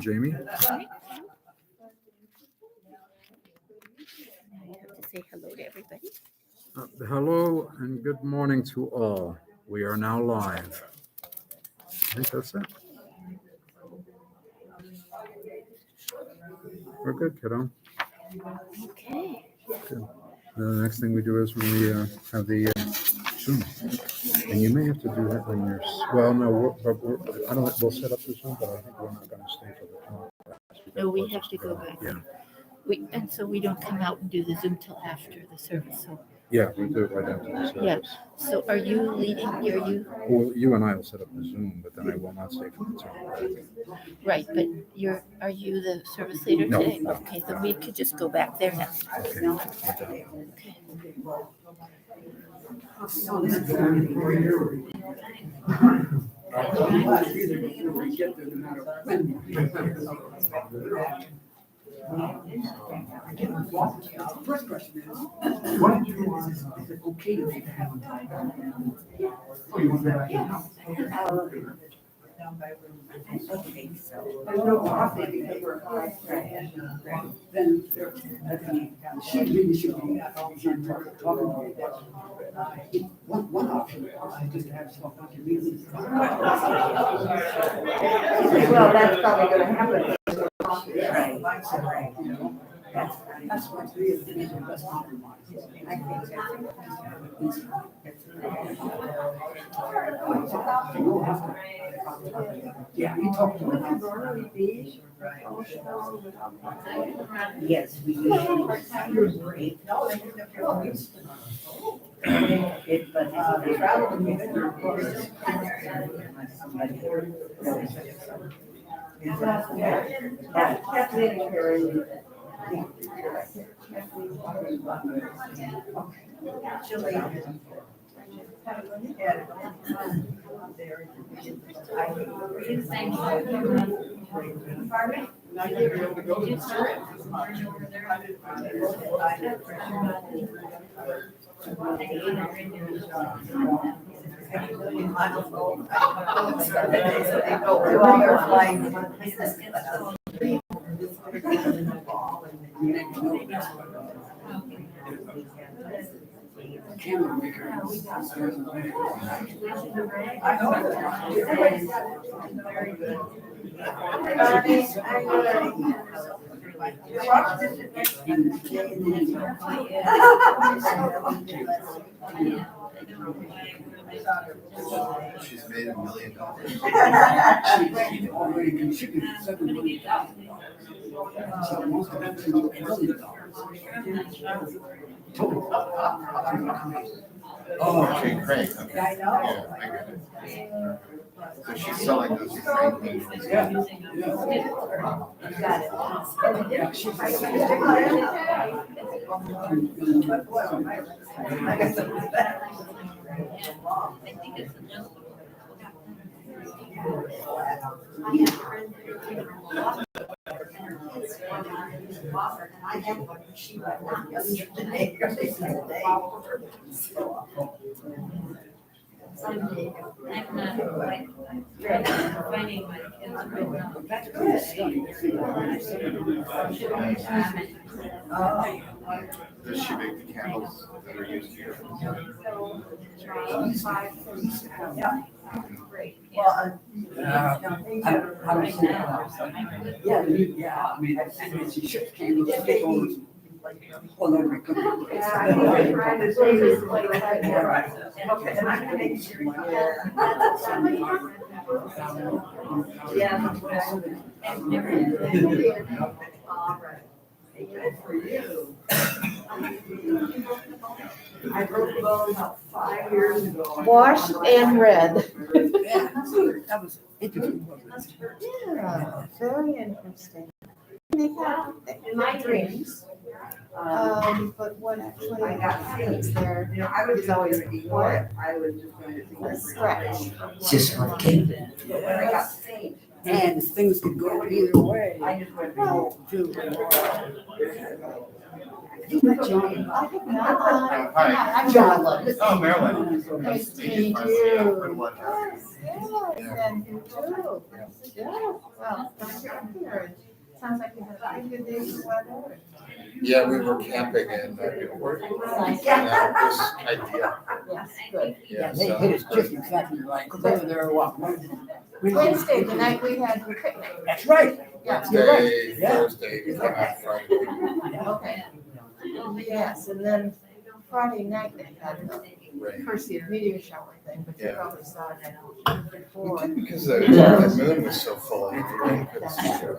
Jamie? Now you have to say hello to everybody. Hello and good morning to all. We are now live. I think that's it. We're good, kiddo. Okay. Good. The next thing we do is when we have the Zoom. And you may have to do that when you're, well, no, I don't, we'll set up the Zoom, but I think we're not going to stay for the talk. No, we have to go back. Yeah. And so we don't come out and do the Zoom till after the service. So Yeah, we do it right after the service. Yeah. So are you leading? Are you Well, you and I will set up the Zoom, but then I will not stay for the talk. right? But are you the service leader No, today? no. Okay, then we could just go back there now. Okay. Okay. First question is, what is it okay to make a habit? Oh, you want that? Okay, so there's no coffee because we're high. Then she really should be talking to you. One option is just to have self-conscious music. Well, that's probably gonna happen. Right. That's what really is the best compromise. I think You'll have to. Yeah, you talk to them. yes, we usually break. It, but Kathleen Perry. Camera maker. She's made $1 million. She's already contributed $7 million. So most of them $1 million. Total. Oh, okay, great. Okay. I know. Yeah, I get it. So she's selling those train things. Yeah. Got it. Yeah, she's. I had one, she went not yesterday. Someday. Finding my kids right now. That's good. Does she make the candles that are used here? Great. Well, Yeah, I mean, and she ships candles, they always, all over the country. yeah, I know, I'm trying to say this way, but I can't. Okay, and I'm gonna make sure. Yeah. All right. Good for you. I broke the bone about 5 years ago. Washed and red. That was interesting. Yeah, very interesting. They have In my dreams. but what actually I got happens there You know, I was is always going to ignore it. I was just going to think. a stretch. Just what came. But when I got faint, And things could go either way. Too. You met John? Hi. John Love. Oh, Marilyn. Nice to meet you. Good one. And you too. Yeah, well, sounds like you had a pretty good day's weather. Yeah, we were camping in Newport. Yeah, this idea. Yes, good. Yeah, They so. hit us just exactly right, because they were there, what? Wednesday, the night we had the picnic. That's right. Yeah. You're right. Wednesday, Yeah. Thursday, we came out Friday. Okay. Yes, and then Friday night they had the Right. Perseid meteor shower thing, but you Yeah. probably saw it We before. couldn't because the moon was so full. You really couldn't see it.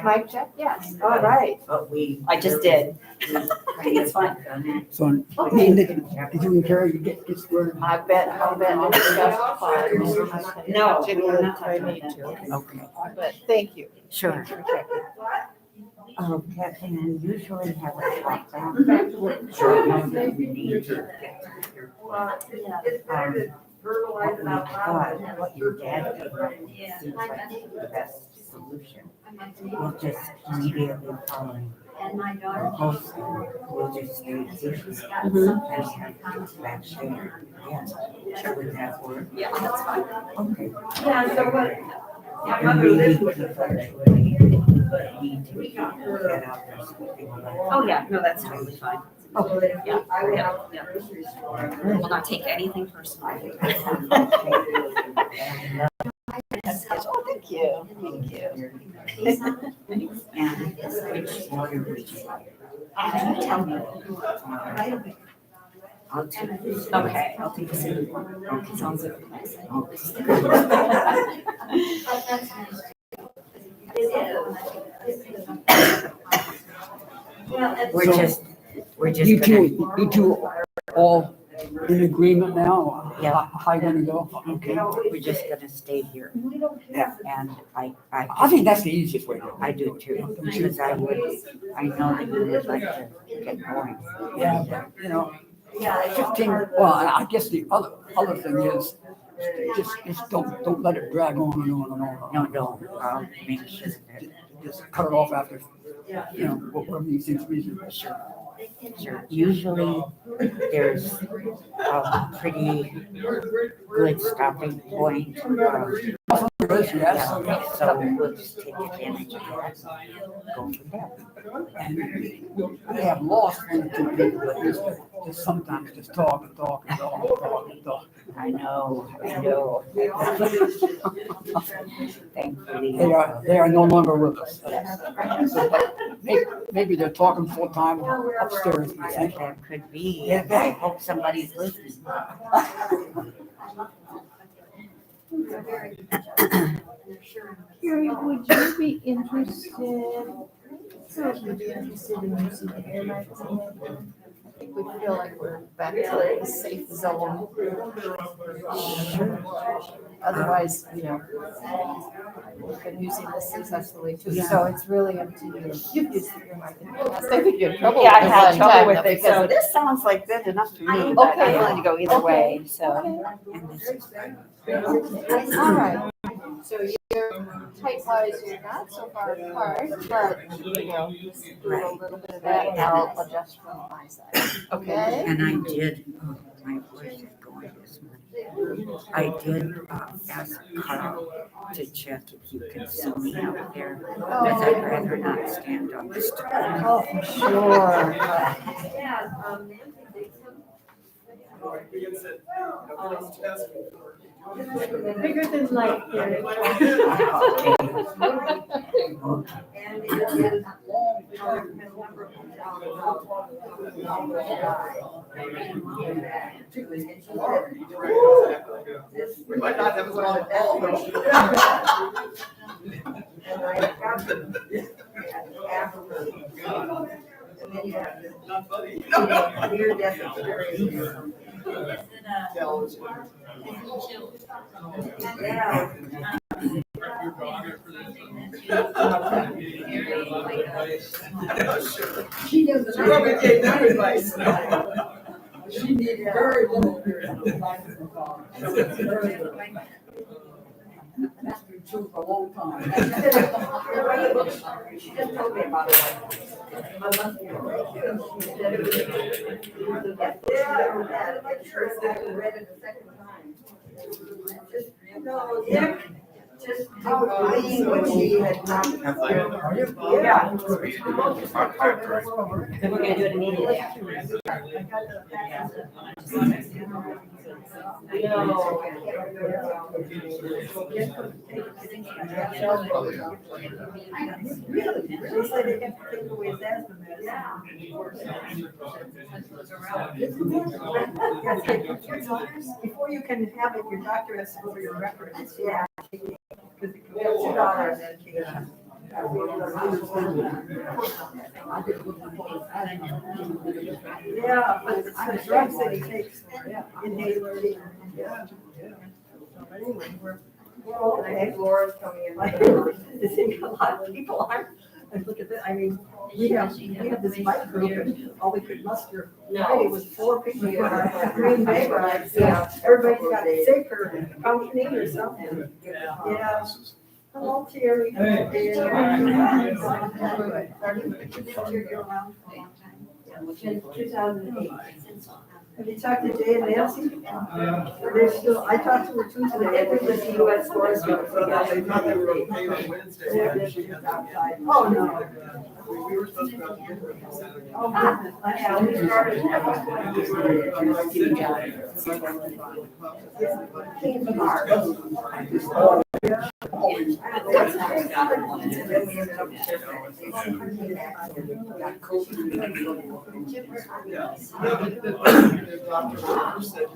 Mic check, yes, all right. I just did. I think it's fine. So, I mean, did you and Carrie get squared? I'll bet it's justified. No. Jimmy, if I need to, Okay, but thank you. sure. Thanks for checking. Can I usually have a talk down? Sure. You too. It's better to verbalize it out loud. But what your dad did seems like the best solution. We'll just immediately follow our host, we'll just stay here. And back there. Yes. Would that work? Yeah, that's fine. Okay. Yeah, so what? My And mother maybe lives we with could us. virtually need to get out there something like that. Oh, yeah, no, that's totally fine. Oh, Yeah, I went yeah, out to yeah. the grocery store. Will not take anything personally. Oh, thank you, thank you. And which water would you like? Tell me. I'll take this. Okay, I'll take the same one. Okay, sounds good. We're just You gonna, two all in agreement now? Yeah. How you gonna go? Okay. we're just gonna stay here. Yeah. And I think that's the easiest way to go. I do too, because I know that you would like to get going. Yeah, but, you know, 15, well, I guess the other thing is, just don't let it drag on and on and on. No, I'll make sure that, Just cut it off after, you know, whatever you think's reasonable. sure. Usually there's a pretty good stopping point. Yes, Yeah, so we'll just take advantage of that. Go from there. and we have lost one or two people that used to just sometimes just talk and talk and talk and talk and talk. I know. Thankfully. They are no longer with us. Maybe they're talking full time upstairs, I think. That could be. Yeah, I hope somebody's listening. Carrie, would you be interested, would you be interested in using the air magazine? I think we feel like we're back to the safe zone. Otherwise, you know, we've been using this successfully too, so it's really up to you. You've used the air magazine. I think you're in trouble Yeah, I with it had one trouble time, with though, it, so because- this sounds like good enough for me, but Okay. I'm willing to go either Okay. way, so. Okay. And this is All right, so you're height-wise, you're not so far apart, but, you know, just do a little bit of that, and I'll adjust from my side, okay? And I did, my voice is going this morning. I did ask Carl to check if you can see me out there, because I'd rather not stand on the street. Oh, for sure. Bigger than life, Carrie. We might not have one on all, And then you have the near-death experience. She doesn't. Whoever gave that advice. She needed very little. That's been true for a long time. She just told me about it. I must be right. Yeah, I'm sure I read it the second time. Just, Nick, just reading what she had done. Yeah. We're gonna do it immediately after. Really? They said they have to take away his asthma medicine. Before you can have it, your doctor has to go to your records. Yeah. Because it can be $2 medication. Yeah, but it's the drugs that he takes, inhaler. Yeah. So anyway, we're all, I had Laura's coming in, like, I think a lot of people aren't, and look at that, I mean, we have this bike group, and all we could muster, Friday was 4 people, Green Bay rides, everybody's got sick or functioning or something. Yeah. Hello, Terry. Hey. You're around for a long time. Since 2008. Have you talked to Jay and Nancy? They're still, I talked to her too today. It was the US Forest Service. They thought they were okay on Wednesday. Oh, no. We were supposed to go to dinner. Oh, goodness. Yeah, we started. King of Hearts. The doctor said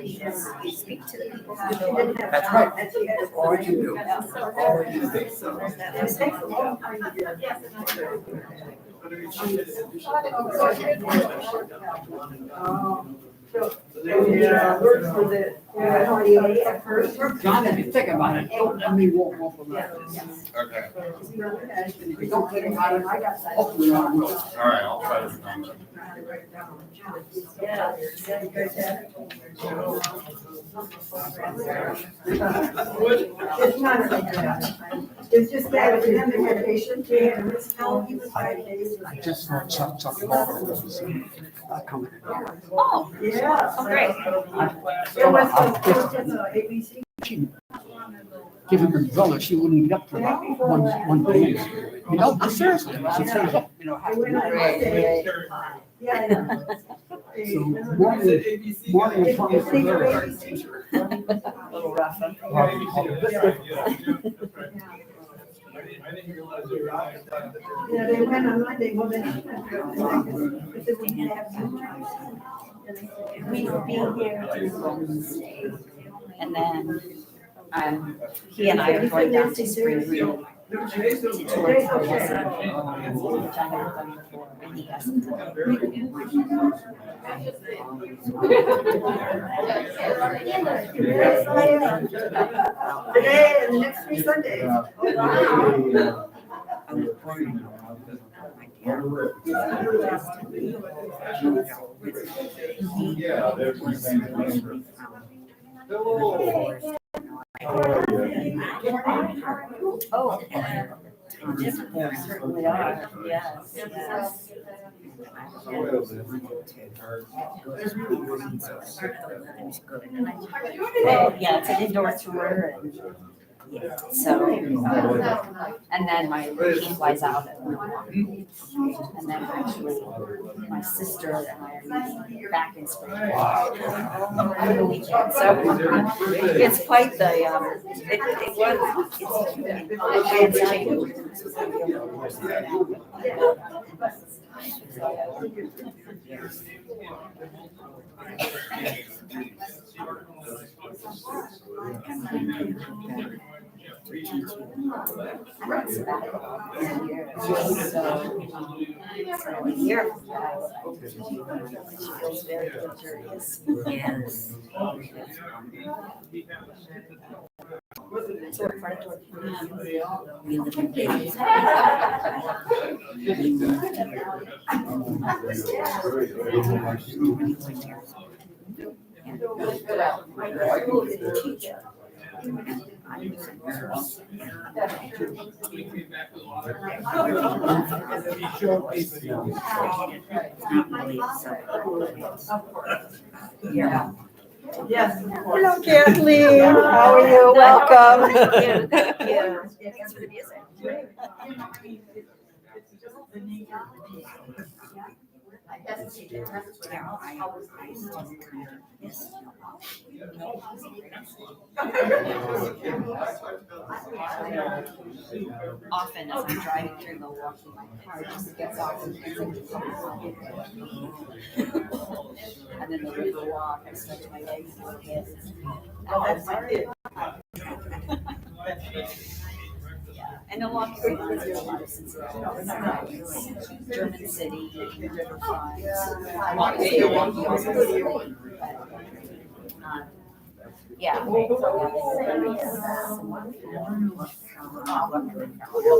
You speak to the people. That's right. That's all you do. All you do. It takes a long time to get. But I mean, she is. Yeah, works for the, RDA at first. John, if you think about it, we won't go from that. Okay, If you don't think about it, I got that. Hopefully I will. all right, I'll try to remember. Yeah, you guys have it? It's not like that. It's just that with him, they had a patient, and it's how he was 5 days. I just saw Chuck Walker was coming. Oh, Yeah. oh, great. It was ABC. Give him the dollar, she wouldn't get up for about one day. You know, I'm serious. She says, you know, I went on Monday. Yeah. so morning, morning and Thomas are there. Little rough. Yeah, they went on Monday, well, they but they wouldn't have sometimes. We will be here Wednesday. And then, he and I are going down to Spring Green to tour Taliesin, which I haven't done before, and he hasn't done. Today and the next 3 Sundays. Yeah, there's some things. Oh, certainly are, yes, yes. Oh, yeah, it's an indoor tour and, yeah, so, and then he flies out at 1:00. And then actually, my sister and I are meeting back in Spring on the weekend, so it's quite the, it's change. I'm on sabbatical this year, so a year from now, she feels very luxurious. Yes. So what part of Dorothy? We live in Vegas. Yeah. Yes. Hello, Kathleen. How are you? Welcome. Thank you. Thanks for the music. Often as I'm driving through Milwaukee, my car just gets off and and then the river walk, I stretch my legs a little bit. Oh, that's my kid. And Milwaukee reminds me a lot of Cincinnati. German city, riverfront. Milwaukee also is great, but, yeah. Well,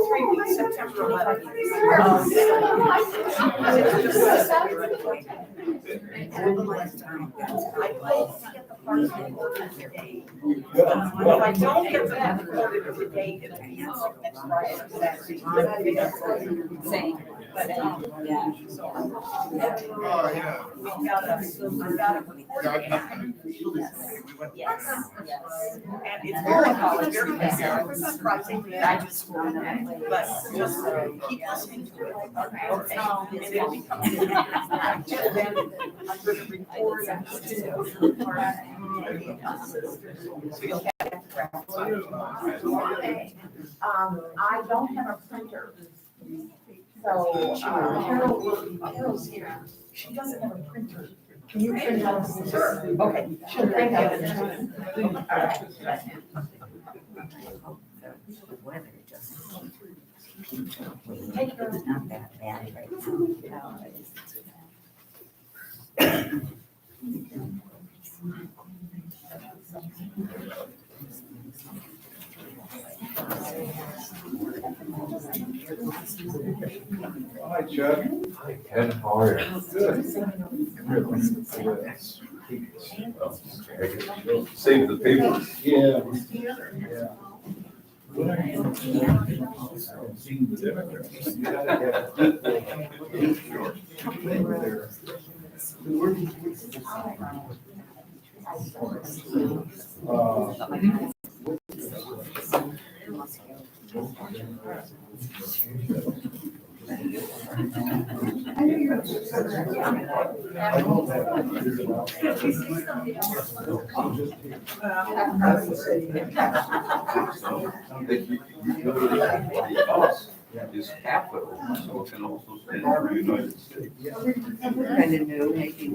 3 weeks, September 11th. If I don't get them recorded today, it'll be next Friday. Same, yeah. Oh, yeah. Yes, yes. And it's very surprising. Graduate school and then I played. But just keep listening to it. Okay. And it'll become. Then I'm gonna record and put it so you'll have it. I don't have a printer. So, Carol's here. She doesn't have a printer. Can you print out? Sure. Okay. She'll bring out a time. The weather just it's not that bad right now. No, it isn't too Hi, Chuck. Hi, Ken. How are you? Good. Save the paper. Yeah. Is capital, so it can also stand for United States. Kind of new, making.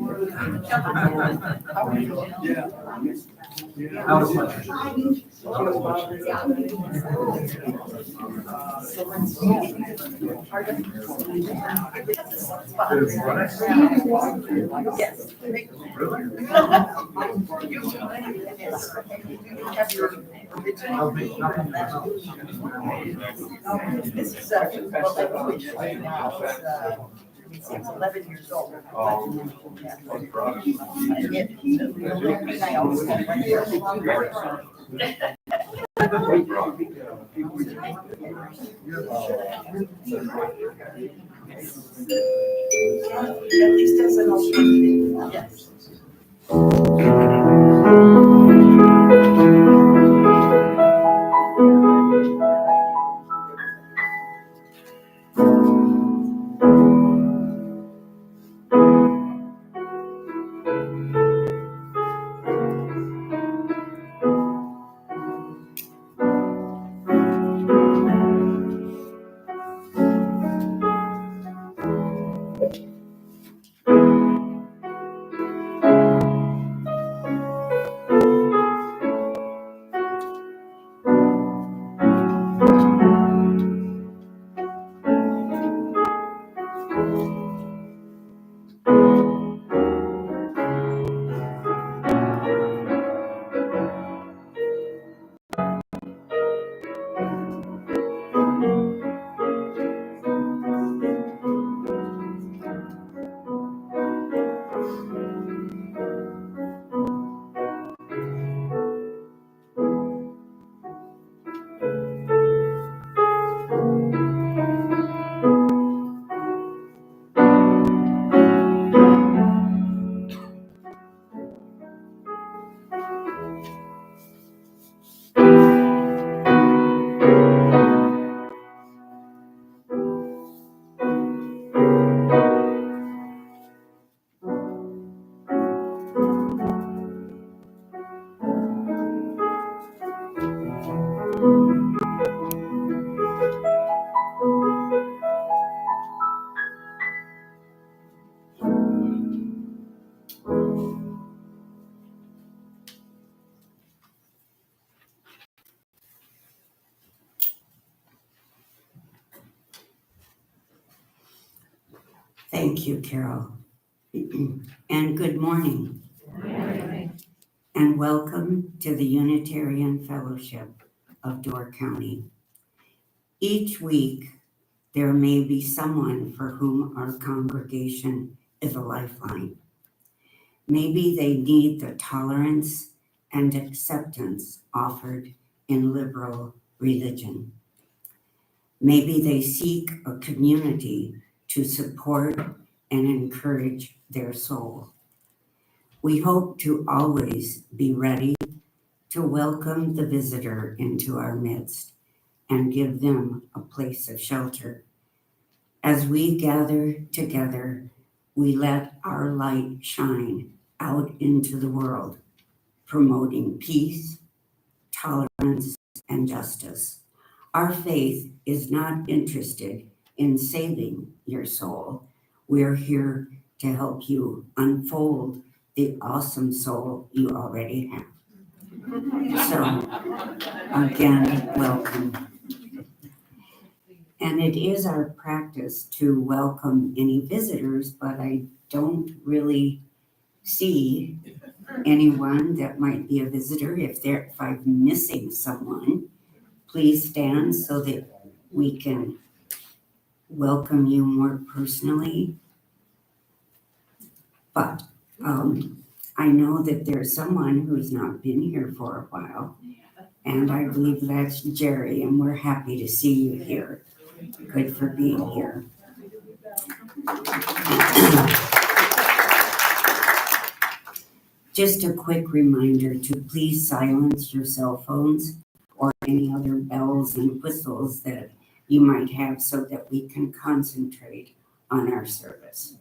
This is actually, well, like, which right now is 11 years old. And I always have one year. At least as an alternative, yes. Thank you, Carol. And good morning. And welcome to the Unitarian Fellowship of Door County. Each week, there may be someone for whom our congregation is a lifeline. Maybe they need the tolerance and acceptance offered in liberal religion. Maybe they seek a community to support and encourage their soul. We hope to always be ready to welcome the visitor into our midst and give them a place of shelter. As we gather together, we let our light shine out into the world, promoting peace, tolerance, and justice. Our faith is not interested in saving your soul. We're here to help you unfold the awesome soul you already have. So, again, welcome. And it is our practice to welcome any visitors, but I don't really see anyone that might be a visitor. If I'm missing someone, please stand so that we can welcome you more personally. But I know that there's someone who's not been here for a while, and I believe that's Jerry, and we're happy to see you here. Good for being here. Just a quick reminder to please silence your cell phones or any other bells and whistles that you might have so that we can concentrate on our service.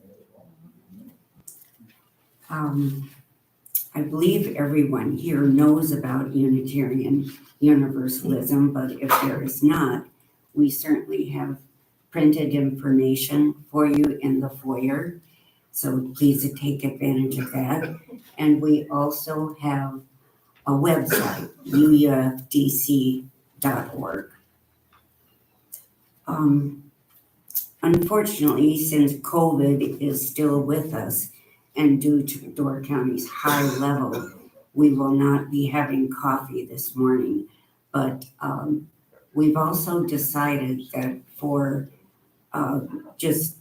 I believe everyone here knows about Unitarian Universalism, but if there is not, we certainly have printed information for you in the foyer. So please take advantage of that. And we also have a website, ufdc.org. Unfortunately, since COVID is still with us, and due to Door County's high level, we will not be having coffee this morning. But we've also decided that for just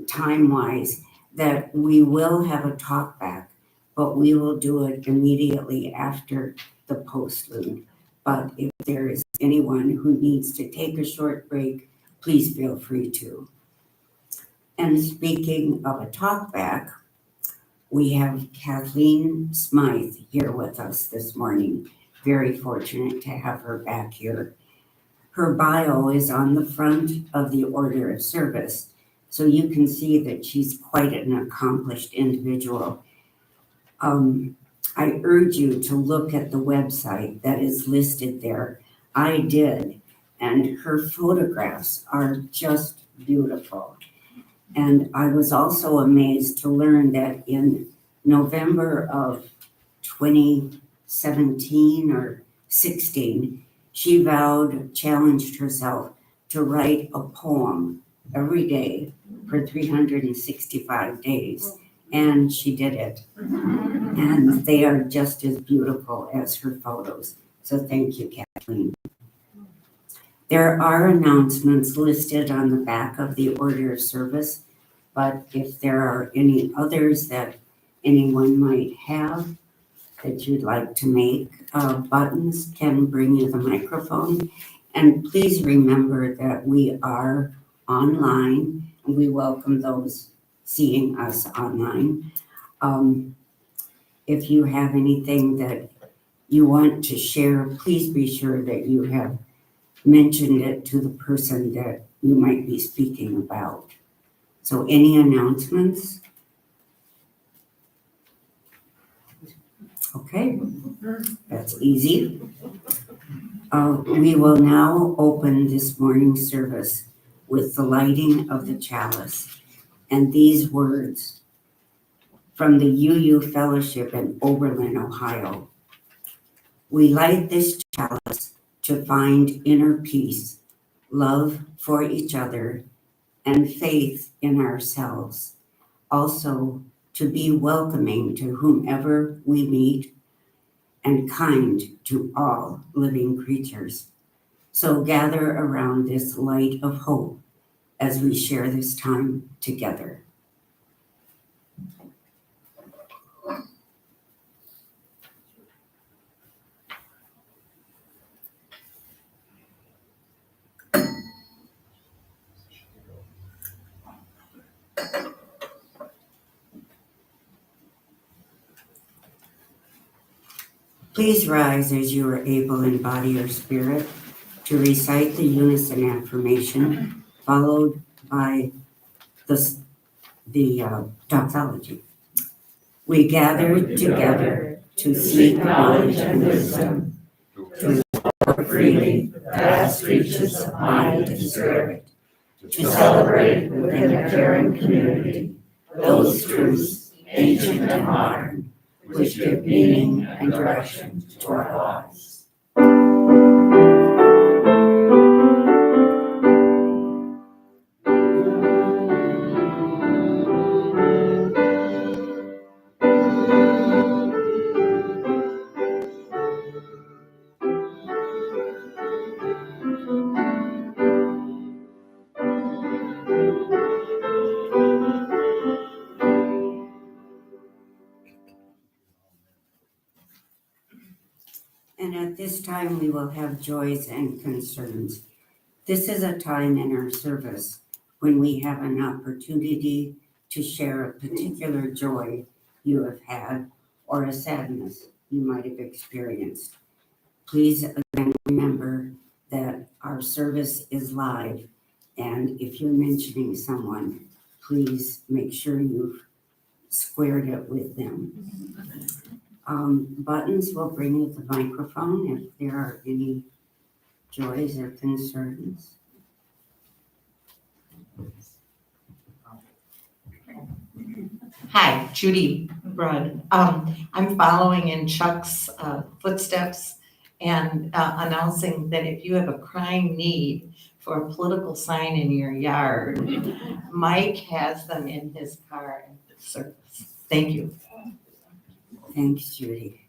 time-wise, that we will have a talk back, but we will do it immediately after the postlude. But if there is anyone who needs to take a short break, please feel free to. And speaking of a talk back, we have Kathleen Smythe here with us this morning. Very fortunate to have her back here. Her bio is on the front of the order of service, so you can see that she's quite an accomplished individual. I urge you to look at the website that is listed there. I did, and her photographs are just beautiful. And I was also amazed to learn that in November of 2017 or 16, she challenged herself to write a poem every day for 365 days. And she did it. And they are just as beautiful as her photos. So thank you, Kathleen. There are announcements listed on the back of the order of service, but if there are any others that anyone might have that you'd like to make, buttons can bring you the microphone. And please remember that we are online, and we welcome those seeing us online. If you have anything that you want to share, please be sure that you have mentioned it to the person that you might be speaking about. So any announcements? Okay, that's easy. We will now open this morning's service with the lighting of the chalice and these words from the UU Fellowship in Oberlin, Ohio. We light this chalice to find inner peace, love for each other, and faith in ourselves, Also, to be welcoming to whomever we meet and kind to all living creatures. So gather around this light of hope as we share this time together. Please rise as you are able in body or spirit to recite the unison affirmation, followed by the doxology. We gather together to seek knowledge and wisdom, to explore freely the vast reaches of mind and spirit, to celebrate within a caring community those truths, ancient and modern, which give meaning and direction to our lives. And at this time, we will have joys and concerns. This is a time in our service when we have an opportunity to share a particular joy you have had or a sadness you might have experienced. Please again remember that our service is live, and if you're mentioning someone, please make sure you've squared it with them. Buttons will bring you the microphone if there are any joys or concerns. Hi, Judy Rudd. I'm following in Chuck's footsteps and announcing that if you have a crying need for a political sign in your yard, Mike has them in his car at the service. Thank you. Thanks, Judy.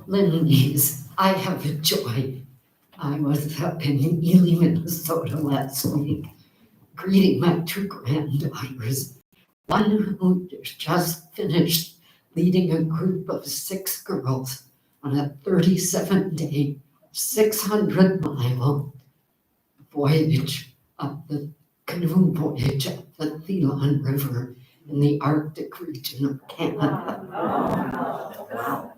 Ladies, I have a joy. I was up in Ely, Minnesota last week, greeting my two granddaughters, one who just finished leading a group of 6 girls on a 37-day, 600-mile voyage up the canoe voyage up the Thelon River in the Arctic region of Canada. Wow.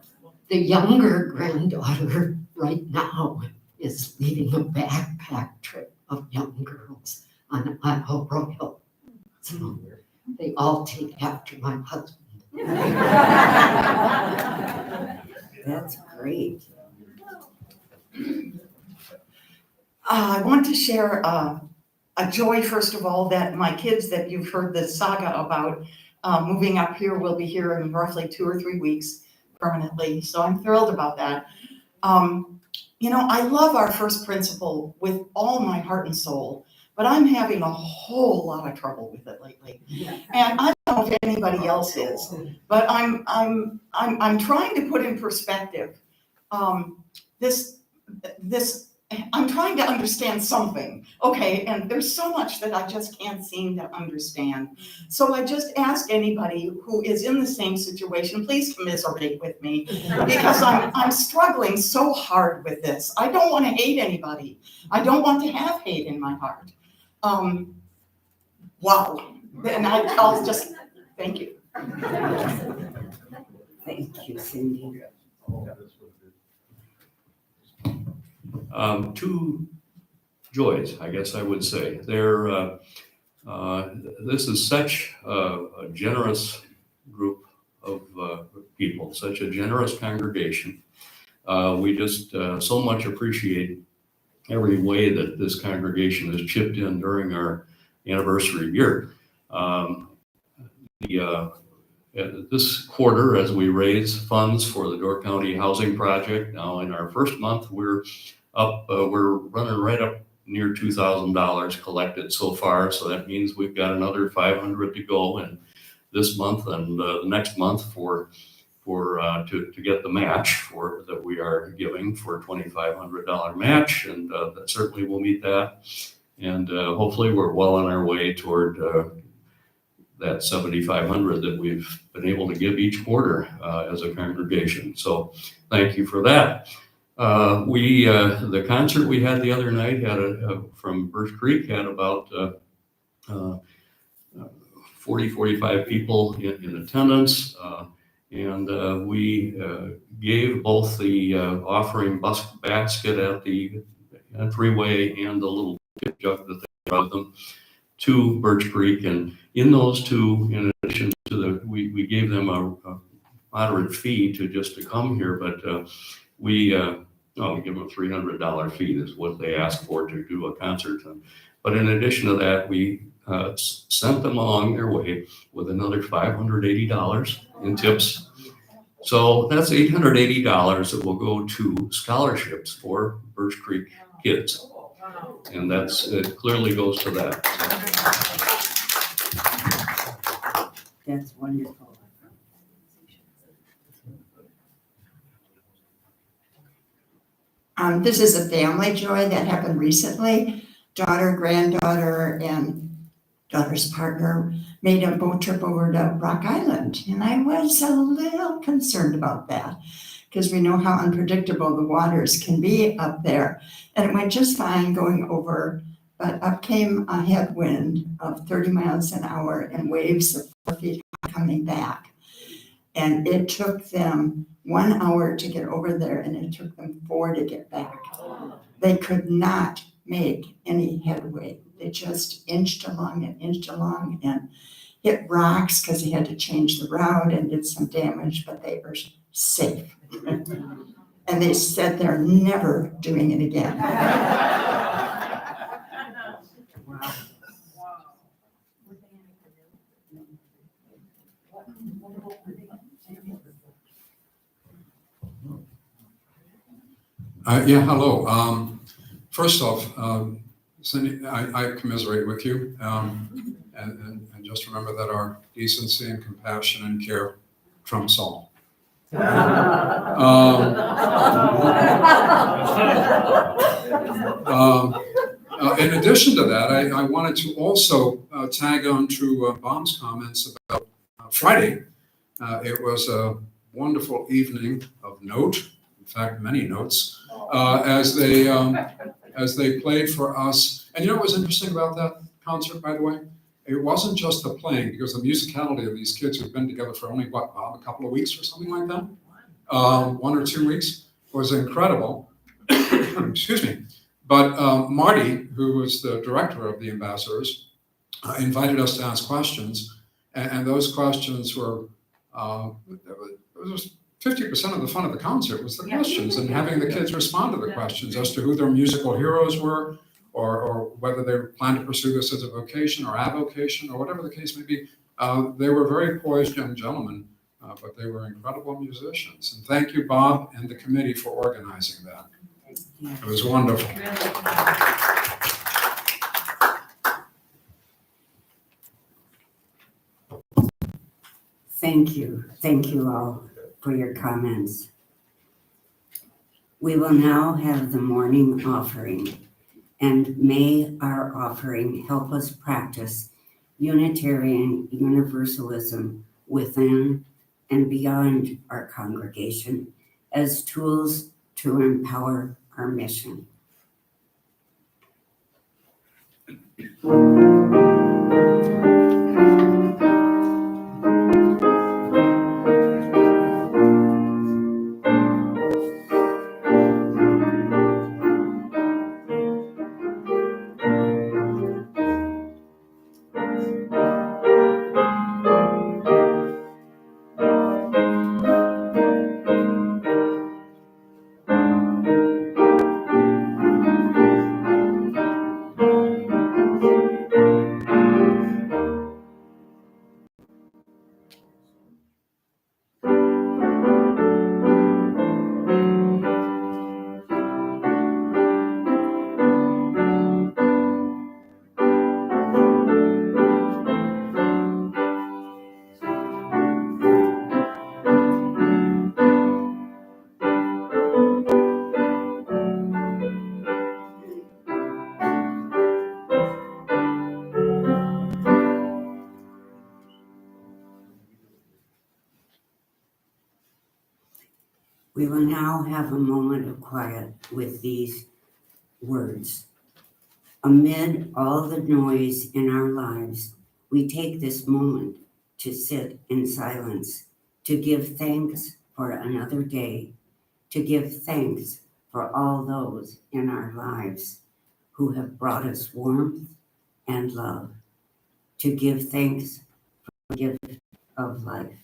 The younger granddaughter right now is leading a backpack trip of young girls on Isle Royal. So they all take after my husband. That's great. I want to share a joy, first of all, that my kids that you've heard the saga about moving up here will be here in roughly 2 or 3 weeks permanently. So I'm thrilled about that. I love our first principal with all my heart and soul, but I'm having a whole lot of trouble with it lately. And I don't know if anybody else is, but I'm trying to put in perspective this. I'm trying to understand something, okay? And there's so much that I just can't seem to understand. So I just ask anybody who is in the same situation, please commiserate with me, because I'm struggling so hard with this. I don't want to hate anybody. I don't want to have hate in my heart. Wow. And I'll just, thank you. Thank you, Cindy. Two joys, I guess I would say. This is such a generous group of people, such a generous congregation. We just so much appreciate every way that this congregation has chipped in during our anniversary year. this quarter, as we raise funds for the Door County Housing Project, now in our first month, we're running right up near $2,000 collected so far. So that means we've got another 500 to go in this month and the next month to get the match that we are giving for $2,500 match, and that certainly will meet that. And hopefully we're well on our way toward that 7,500 that we've been able to give each quarter as a congregation. So thank you for that. The concert we had the other night from Birch Creek had about 45 people in attendance. And we gave both the offering basket at the entryway and the little jug that they brought them to Birch Creek. And in those two, in addition to we gave them a moderate fee to come here, but we give them a $300 fee is what they asked for to do a concert. But in addition to that, we sent them along their way with another $580 in tips. So that's $880 that will go to scholarships for Birch Creek kids. And it clearly goes to that. That's wonderful. This is a family joy that happened recently. Daughter, granddaughter, and daughter's partner made a boat trip over to Rock Island. And I was a little concerned about that because we know how unpredictable the waters can be up there. And it went just fine going over, but up came a headwind of 30 miles an hour and waves of 4 feet coming back. And it took them 1 hour to get over there, and it took them 4 to get back. They could not make any headway. They just inched along and hit rocks because they had to change the route and did some damage, but they were safe. And they said they're never doing it again. Yeah, hello. First off, Cindy, I commiserate with you, and just remember that our decency and compassion and care trumps all. In addition to that, I wanted to also tag on to Bob's comments about Friday. It was a wonderful evening of note, in fact, many notes, as they played for us. And you know what was interesting about that concert, by the way? It wasn't just the playing, because the musicality of these kids who've been together for only, what, Bob, a couple of weeks or something like that? 1 or 2 weeks was incredible. Excuse me. But Marty, who was the director of the Ambassadors, invited us to ask questions. And those questions were, it was 50% of the fun of the concert was the questions and having the kids respond to the questions as to who their musical heroes were, or whether they plan to pursue this as a vocation or avocation or whatever the case may be. They were very poised young gentlemen, but they were incredible musicians. And thank you, Bob, and the committee for organizing that. It was wonderful. Thank you. Thank you all for your comments. We will now have the morning offering, and may our offering help us practice Unitarian Universalism within and beyond our congregation as tools to empower our mission. We will now have a moment of quiet with these words. Amid all the noise in our lives, we take this moment to sit in silence, to give thanks for another day, to give thanks for all those in our lives who have brought us warmth and love, to give thanks for the gift of life.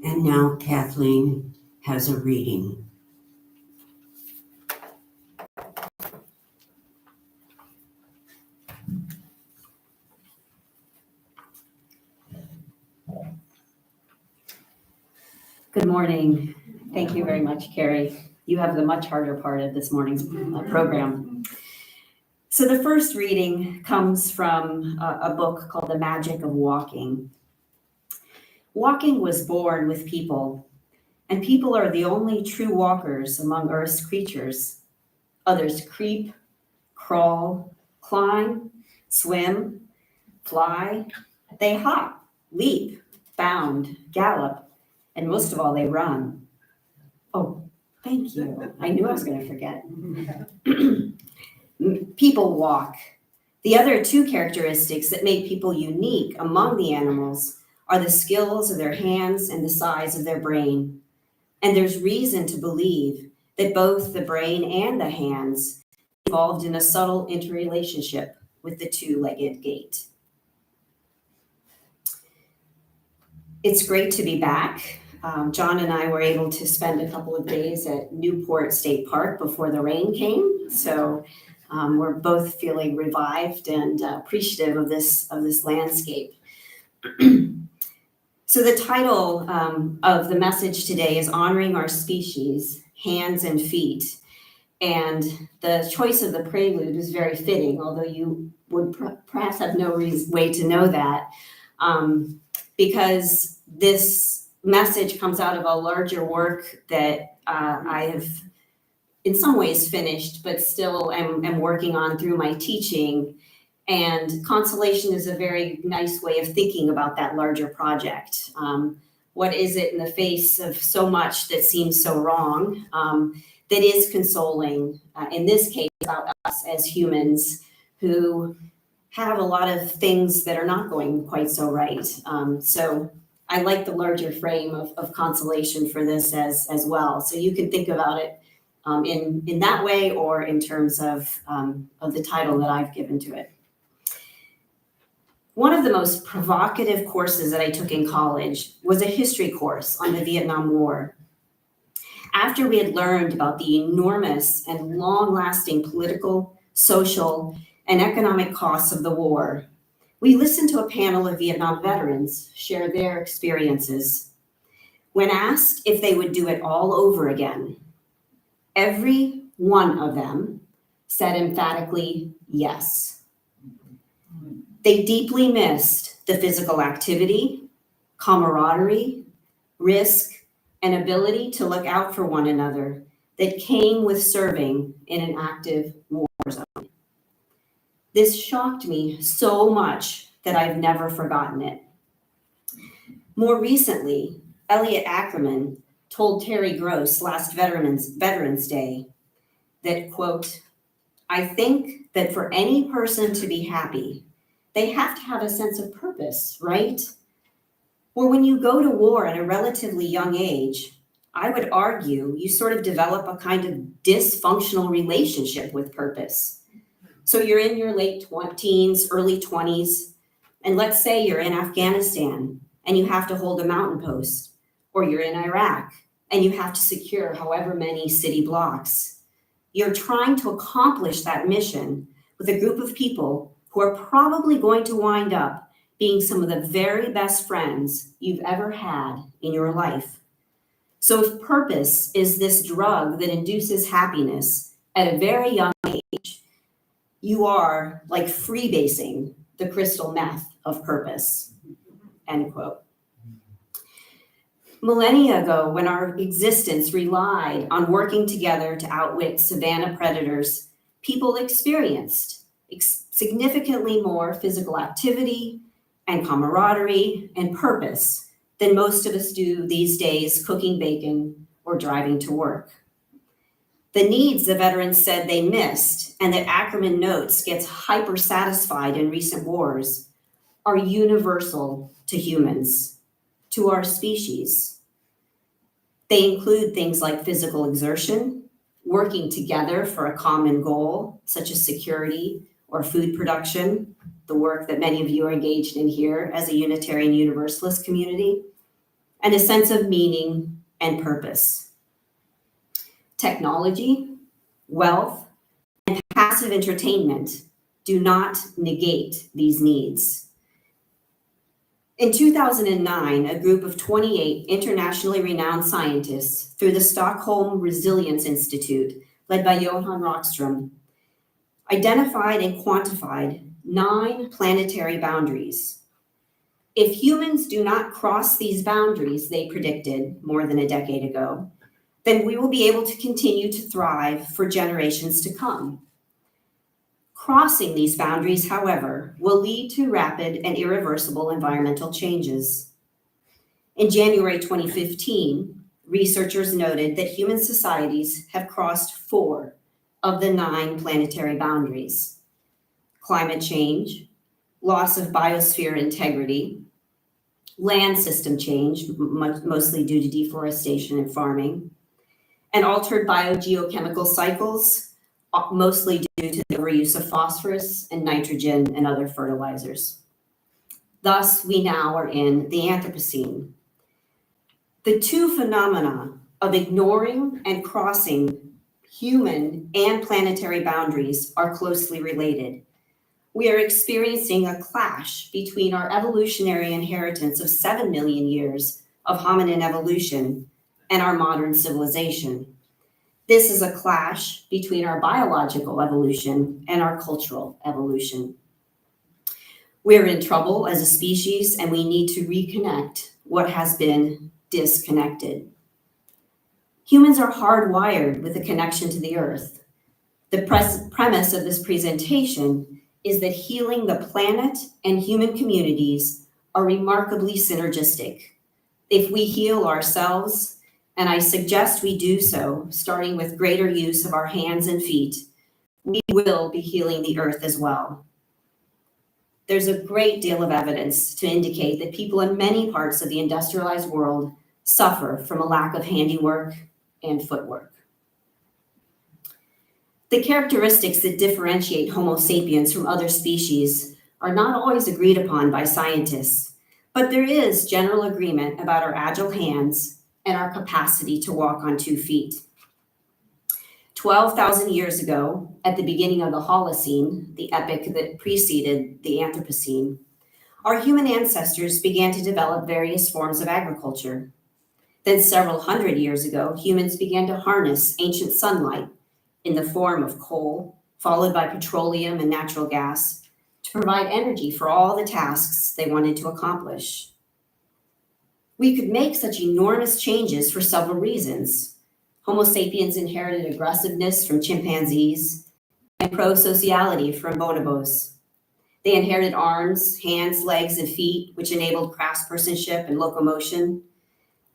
And now Kathleen has a reading. Good morning. Thank you very much, Carrie. You have the much harder part of this morning's program. So the first reading comes from a book called The Magic of Walking. Walking was born with people, and people are the only true walkers among Earth's creatures. Others creep, crawl, climb, swim, fly. They hop, leap, bound, gallop, and most of all, they run. Oh, thank you. I knew I was going to forget. People walk. The other two characteristics that make people unique among the animals are the skills of their hands and the size of their brain. And there's reason to believe that both the brain and the hands evolved in a subtle interrelationship with the two-legged gait. It's great to be back. John and I were able to spend a couple of days at Newport State Park before the rain came. So we're both feeling revived and appreciative of this landscape. So the title of the message today is Honoring Our Species, Hands and Feet. And the choice of the prelude is very fitting, although you would perhaps have no way to know that, because this message comes out of a larger work that I have in some ways finished, but still am working on through my teaching. And consolation is a very nice way of thinking about that larger project. What is it in the face of so much that seems so wrong that is consoling, in this case, about us as humans who have a lot of things that are not going quite so right. So I like the larger frame of consolation for this as well. So you can think about it in that way or in terms of the title that I've given to it. One of the most provocative courses that I took in college was a history course on the Vietnam War. After we had learned about the enormous and long-lasting political, social, and economic costs of the war, we listened to a panel of Vietnam veterans share their experiences. When asked if they would do it all over again, every one of them said emphatically yes. They deeply missed the physical activity, camaraderie, risk, and ability to look out for one another that came with serving in an active war zone. This shocked me so much that I've never forgotten it. More recently, Elliot Ackerman told Terry Gross last Veterans Day that, quote, "I think that for any person to be happy, they have to have a sense of purpose, right? Well, when you go to war at a relatively young age, I would argue you sort of develop a kind of dysfunctional relationship with purpose. So you're in your late teens, early 20s, And let's say you're in Afghanistan and you have to hold a mountain post, or you're in Iraq and you have to secure however many city blocks. You're trying to accomplish that mission with a group of people who are probably going to wind up being some of the very best friends you've ever had in your life. So if purpose is this drug that induces happiness at a very young age, you are like freebasing the crystal meth of purpose, end quote. Millennia ago, when our existence relied on working together to outwit savanna predators, people experienced significantly more physical activity and camaraderie and purpose than most of us do these days, cooking bacon or driving to work. The needs the veterans said they missed and that Ackerman notes gets hyper-satisfied in recent wars are universal to humans, to our species. They include things like physical exertion, working together for a common goal, such as security or food production, the work that many of you are engaged in here as a Unitarian Universalist community, and a sense of meaning and purpose. Technology, wealth, and passive entertainment do not negate these needs. In 2009, a group of 28 internationally renowned scientists through the Stockholm Resilience Institute, led by Johan Rockström, identified and quantified 9 planetary boundaries. If humans do not cross these boundaries, they predicted more than a decade ago, then we will be able to continue to thrive for generations to come. Crossing these boundaries, however, will lead to rapid and irreversible environmental changes. In January 2015, researchers noted that human societies have crossed 4 of the 9 planetary boundaries: climate change, loss of biosphere integrity, land system change, mostly due to deforestation and farming, and altered biogeochemical cycles, mostly due to the overuse of phosphorus and nitrogen and other fertilizers. Thus, we now are in the Anthropocene. The 2 phenomena of ignoring and crossing human and planetary boundaries are closely related. We are experiencing a clash between our evolutionary inheritance of 7 million years of hominin evolution and our modern civilization. This is a clash between our biological evolution and our cultural evolution. We're in trouble as a species, and we need to reconnect what has been disconnected. Humans are hardwired with a connection to the earth. The premise of this presentation is that healing the planet and human communities are remarkably synergistic. If we heal ourselves, and I suggest we do so, starting with greater use of our hands and feet, we will be healing the earth as well. There's a great deal of evidence to indicate that people in many parts of the industrialized world suffer from a lack of handiwork and footwork. The characteristics that differentiate Homo sapiens from other species are not always agreed upon by scientists, but there is general agreement about our agile hands and our capacity to walk on 2 feet. 12,000 years ago, at the beginning of the Holocene, the epoch that preceded the Anthropocene, our human ancestors began to develop various forms of agriculture. Then several hundred years ago, humans began to harness ancient sunlight in the form of coal, followed by petroleum and natural gas, to provide energy for all the tasks they wanted to accomplish. We could make such enormous changes for several reasons. Homo sapiens inherited aggressiveness from chimpanzees and pro-sociality from bonobos. They inherited arms, hands, legs, and feet, which enabled craftspersonship and locomotion.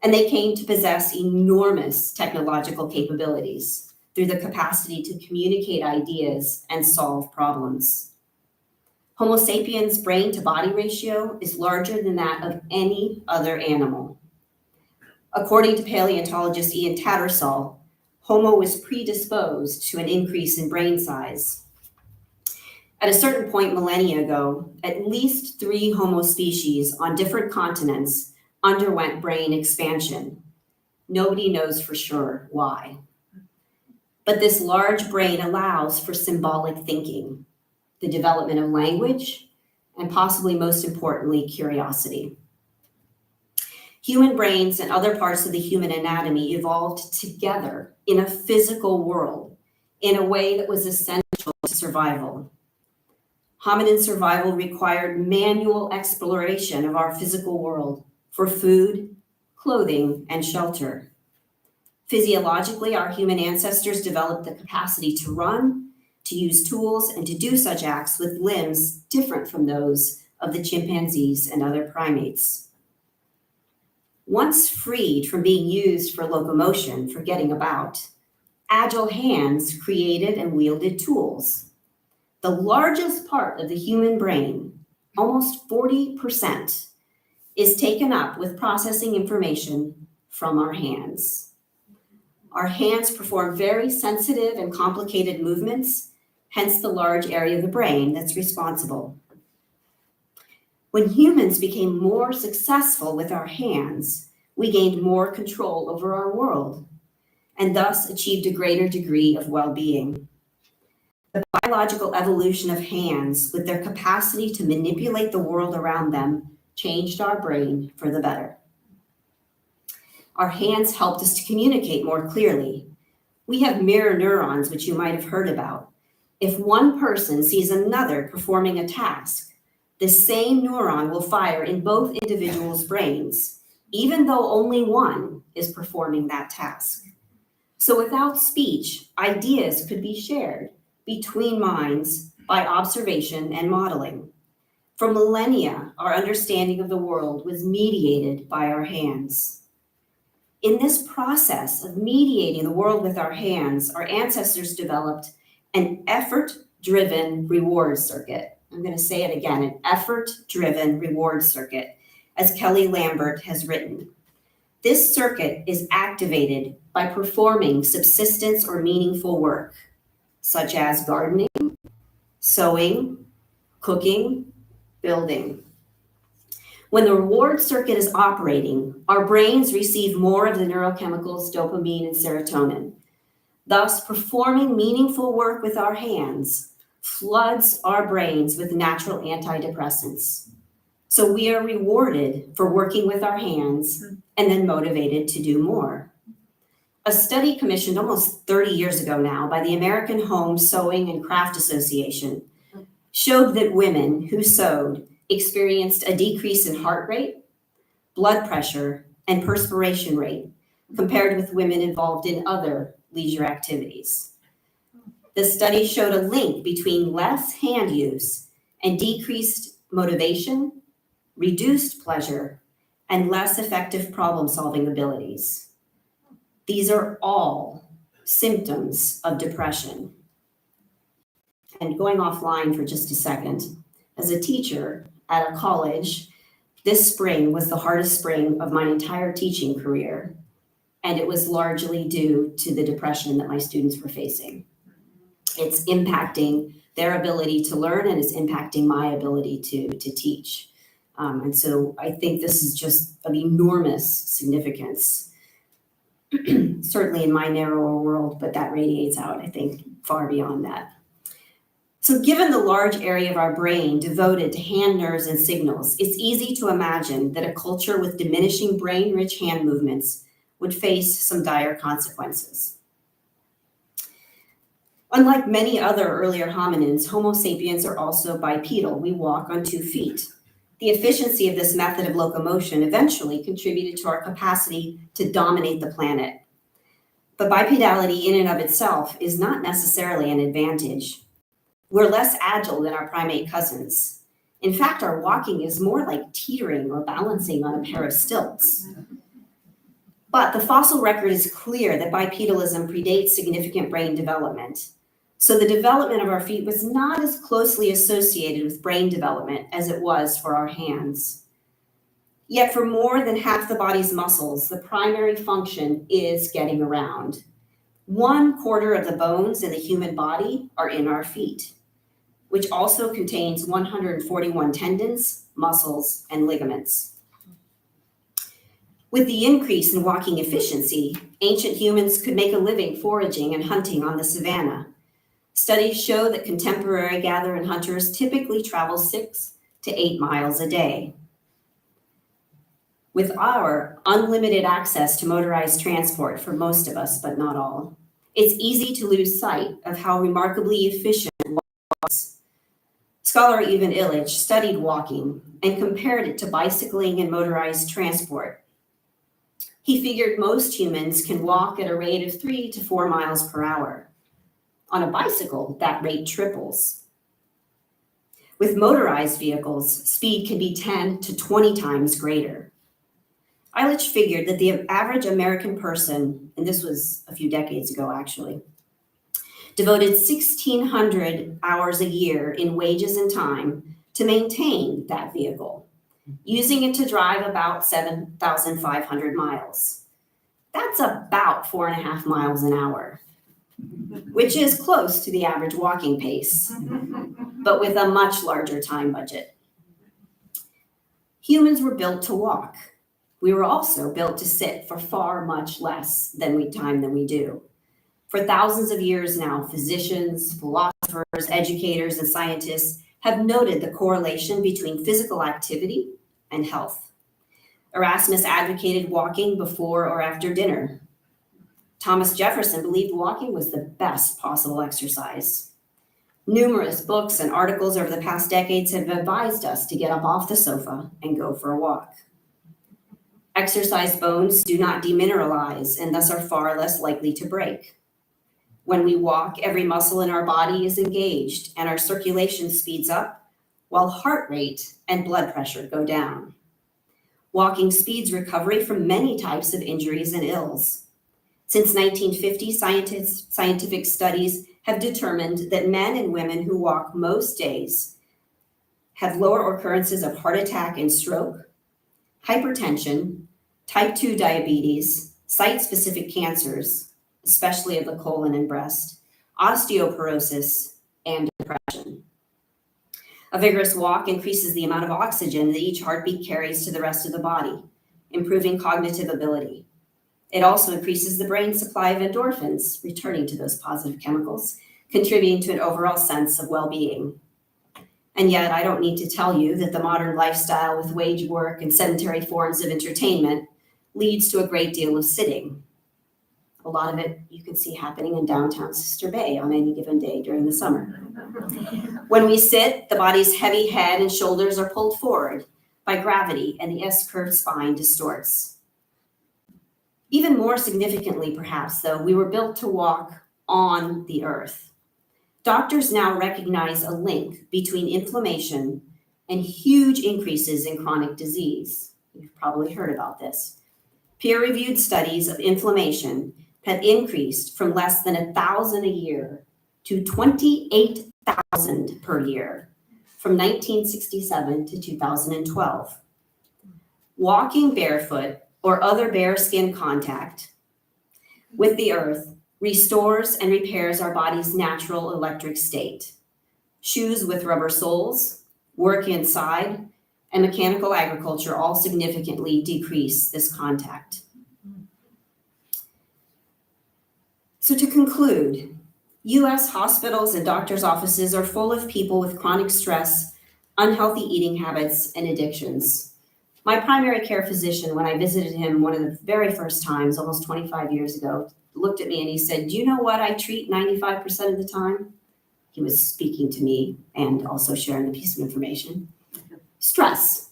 And they came to possess enormous technological capabilities through the capacity to communicate ideas and solve problems. Homo sapiens' brain-to-body ratio is larger than that of any other animal. According to paleontologist Ian Tattersall, Homo was predisposed to an increase in brain size. At a certain point millennia ago, at least 3 Homo species on different continents underwent brain expansion. Nobody knows for sure why. But this large brain allows for symbolic thinking, the development of language, and possibly most importantly, curiosity. Human brains and other parts of the human anatomy evolved together in a physical world in a way that was essential to survival. Hominin survival required manual exploration of our physical world for food, clothing, and shelter. Physiologically, our human ancestors developed the capacity to run, to use tools, and to do such acts with limbs different from those of the chimpanzees and other primates. Once freed from being used for locomotion, for getting about, agile hands created and wielded tools. The largest part of the human brain, almost 40%, is taken up with processing information from our hands. Our hands perform very sensitive and complicated movements, hence the large area of the brain that's responsible. When humans became more successful with our hands, we gained more control over our world and thus achieved a greater degree of well-being. The biological evolution of hands, with their capacity to manipulate the world around them, changed our brain for the better. Our hands helped us to communicate more clearly. We have mirror neurons, which you might have heard about. If one person sees another performing a task, the same neuron will fire in both individuals' brains, even though only one is performing that task. So without speech, ideas could be shared between minds by observation and modeling. For millennia, our understanding of the world was mediated by our hands. In this process of mediating the world with our hands, our ancestors developed an effort-driven reward circuit. I'm going to say it again, an effort-driven reward circuit, as Kelly Lambert has written. This circuit is activated by performing subsistence or meaningful work, such as gardening, sewing, cooking, building. When the reward circuit is operating, our brains receive more of the neurochemicals dopamine and serotonin. Thus, performing meaningful work with our hands floods our brains with natural antidepressants. So we are rewarded for working with our hands and then motivated to do more. A study commissioned almost 30 years ago now by the American Home Sewing and Craft Association showed that women who sewed experienced a decrease in heart rate, blood pressure, and perspiration rate compared with women involved in other leisure activities. The study showed a link between less hand use and decreased motivation, reduced pleasure, and less effective problem-solving abilities. These are all symptoms of depression. And going offline for just a second, as a teacher at a college, this spring was the hardest spring of my entire teaching career, and it was largely due to the depression that my students were facing. It's impacting their ability to learn, and it's impacting my ability to teach. And so I think this is just of enormous significance, certainly in my narrower world, but that radiates out, I think, far beyond that. So given the large area of our brain devoted to hand nerves and signals, it's easy to imagine that a culture with diminishing brain-rich hand movements would face some dire consequences. Unlike many other earlier hominins, Homo sapiens are also bipedal. We walk on 2 feet. The efficiency of this method of locomotion eventually contributed to our capacity to dominate the planet. But bipedality in and of itself is not necessarily an advantage. We're less agile than our primate cousins. In fact, our walking is more like teetering or balancing on a pair of stilts. But the fossil record is clear that bipedalism predates significant brain development. So the development of our feet was not as closely associated with brain development as it was for our hands. Yet for more than half the body's muscles, the primary function is getting around. 1/4 of the bones in the human body are in our feet. which also contains 141 tendons, muscles, and ligaments. With the increase in walking efficiency, ancient humans could make a living foraging and hunting on the savanna. Studies show that contemporary gatherer and hunters typically travel 6 to 8 miles a day. With our unlimited access to motorized transport for most of us, but not all, it's easy to lose sight of how remarkably efficient walking was. Scholar Ivan Illich studied walking and compared it to bicycling and motorized transport. He figured most humans can walk at a rate of 3 to 4 miles per hour. On a bicycle, that rate triples. With motorized vehicles, speed can be 10 to 20 times greater. Illich figured that the average American person, and this was a few decades ago actually, devoted 1,600 hours a year in wages and time to maintain that vehicle, using it to drive about 7,500 miles. That's about 4.5 miles an hour, which is close to the average walking pace, but with a much larger time budget. Humans were built to walk. We were also built to sit for far much less time than we do. For thousands of years now, physicians, philosophers, educators, and scientists have noted the correlation between physical activity and health. Erasmus advocated walking before or after dinner. Thomas Jefferson believed walking was the best possible exercise. Numerous books and articles over the past decades have advised us to get up off the sofa and go for a walk. Exercised bones do not demineralize and thus are far less likely to break. When we walk, every muscle in our body is engaged and our circulation speeds up while heart rate and blood pressure go down. Walking speeds recovery from many types of injuries and ills. Since 1950, scientific studies have determined that men and women who walk most days have lower occurrences of heart attack and stroke, hypertension, type 2 diabetes, site-specific cancers, especially of the colon and breast, osteoporosis, and depression. A vigorous walk increases the amount of oxygen that each heartbeat carries to the rest of the body, improving cognitive ability. It also increases the brain's supply of endorphins, returning to those positive chemicals, contributing to an overall sense of well-being. And yet, I don't need to tell you that the modern lifestyle with wage work and sedentary forms of entertainment leads to a great deal of sitting. A lot of it you can see happening in downtown Sister Bay on any given day during the summer. When we sit, the body's heavy head and shoulders are pulled forward by gravity and the S-curved spine distorts. Even more significantly, perhaps, though, we were built to walk on the earth. Doctors now recognize a link between inflammation and huge increases in chronic disease. You've probably heard about this. Peer-reviewed studies of inflammation have increased from less than 1,000 a year to 28,000 per year from 1967 to 2012. Walking barefoot or other bare skin contact with the earth restores and repairs our body's natural electric state. Shoes with rubber soles, work inside, and mechanical agriculture all significantly decrease this contact. So to conclude, U.S. hospitals and doctors' offices are full of people with chronic stress, unhealthy eating habits, and addictions. My primary care physician, when I visited him one of the very first times, almost 25 years ago, looked at me and he said, "Do you know what I treat 95% of the time?" He was speaking to me and also sharing a piece of information. Stress.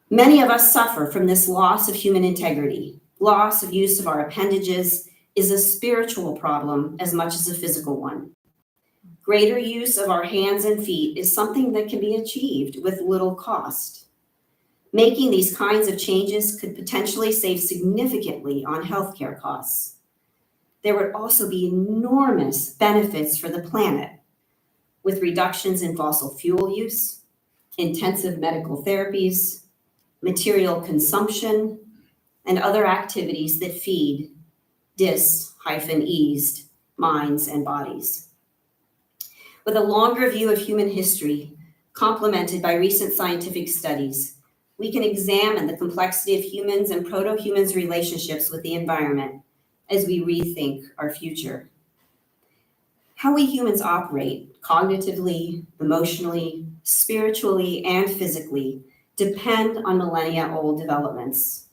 Many of us suffer from this loss of human integrity. Loss of use of our appendages is a spiritual problem as much as a physical one. Greater use of our hands and feet is something that can be achieved with little cost. Making these kinds of changes could potentially save significantly on healthcare costs. There would also be enormous benefits for the planet, with reductions in fossil fuel use, intensive medical therapies, material consumption, and other activities that feed dis-eased minds and bodies. With a longer view of human history, complemented by recent scientific studies, we can examine the complexity of humans and proto-humans' relationships with the environment as we rethink our future. How we humans operate cognitively, emotionally, spiritually, and physically depend on millennia-old developments.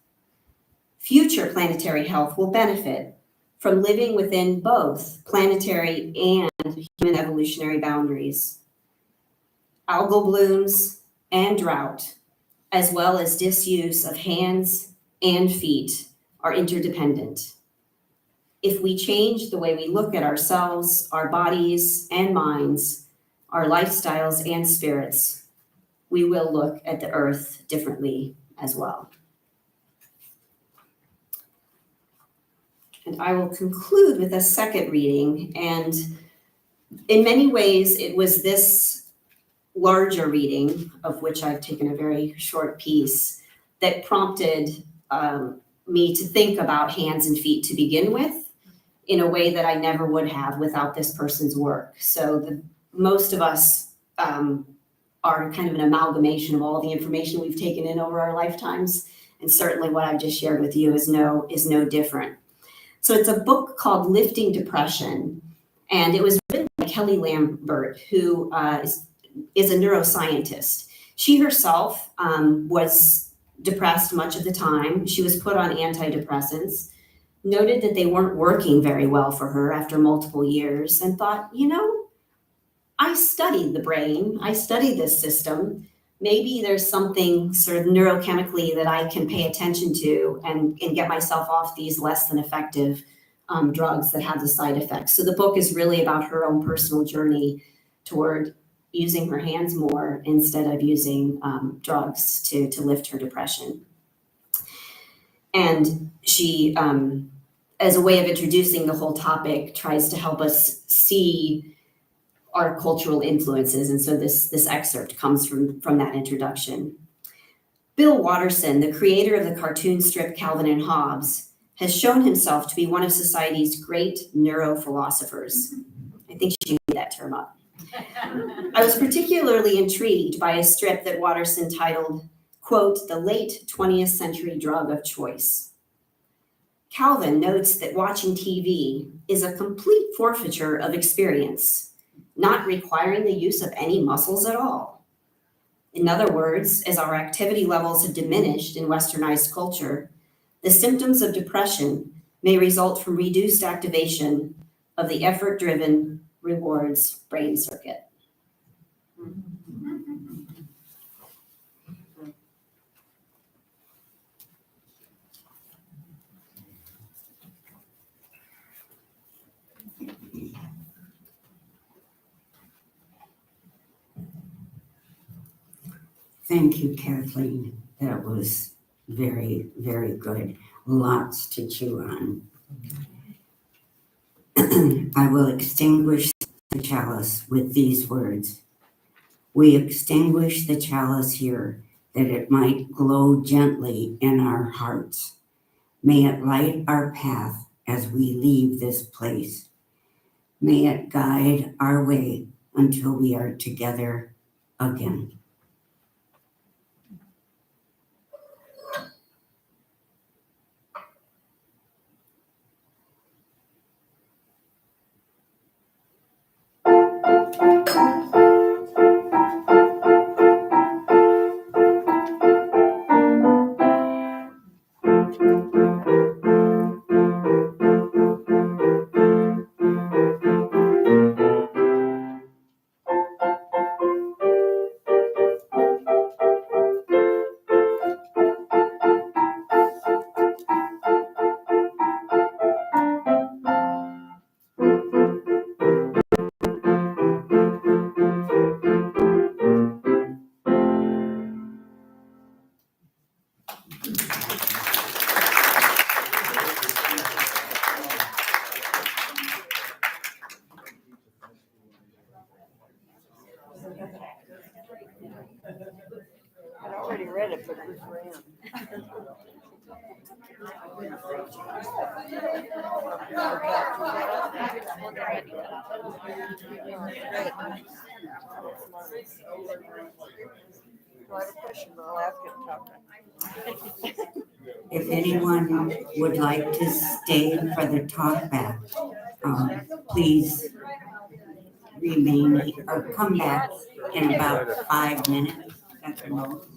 Future planetary health will benefit from living within both planetary and human evolutionary boundaries. Algal blooms and drought, as well as disuse of hands and feet, are interdependent. If we change the way we look at ourselves, our bodies and minds, our lifestyles and spirits, we will look at the earth differently as well. And I will conclude with a second reading, and in many ways it was this larger reading, of which I've taken a very short piece, that prompted me to think about hands and feet to begin with in a way that I never would have without this person's work. So most of us are kind of an amalgamation of all the information we've taken in over our lifetimes, and certainly what I've just shared with you is no different. So it's a book called Lifting Depression, and it was written by Kelly Lambert, who is a neuroscientist. She herself was depressed much of the time. She was put on antidepressants, noted that they weren't working very well for her after multiple years, and thought, I studied the brain, I studied this system. Maybe there's something sort of neurochemically that I can pay attention to and get myself off these less than effective drugs that have the side effects. So the book is really about her own personal journey toward using her hands more instead of using drugs to lift her depression. And she, as a way of introducing the whole topic, tries to help us see our cultural influences. And so this excerpt comes from that introduction. Bill Watterson, the creator of the cartoon strip Calvin and Hobbes, has shown himself to be one of society's great neurophilosophers. I think she made that term up. I was particularly intrigued by a strip that Watterson titled, quote, "The Late 20th Century Drug of Choice." Calvin notes that watching TV is a complete forfeiture of experience, not requiring the use of any muscles at all. In other words, as our activity levels have diminished in westernized culture, the symptoms of depression may result from reduced activation of the effort-driven rewards brain circuit. Thank you, Kathleen. That was very, very good. Lots to chew on. I will extinguish the chalice with these words. We extinguish the chalice here that it might glow gently in our hearts. May it light our path as we leave this place. May it guide our way until we are together again. If anyone would like to stay for the talk back, please remain or come back in about 5 minutes at the most.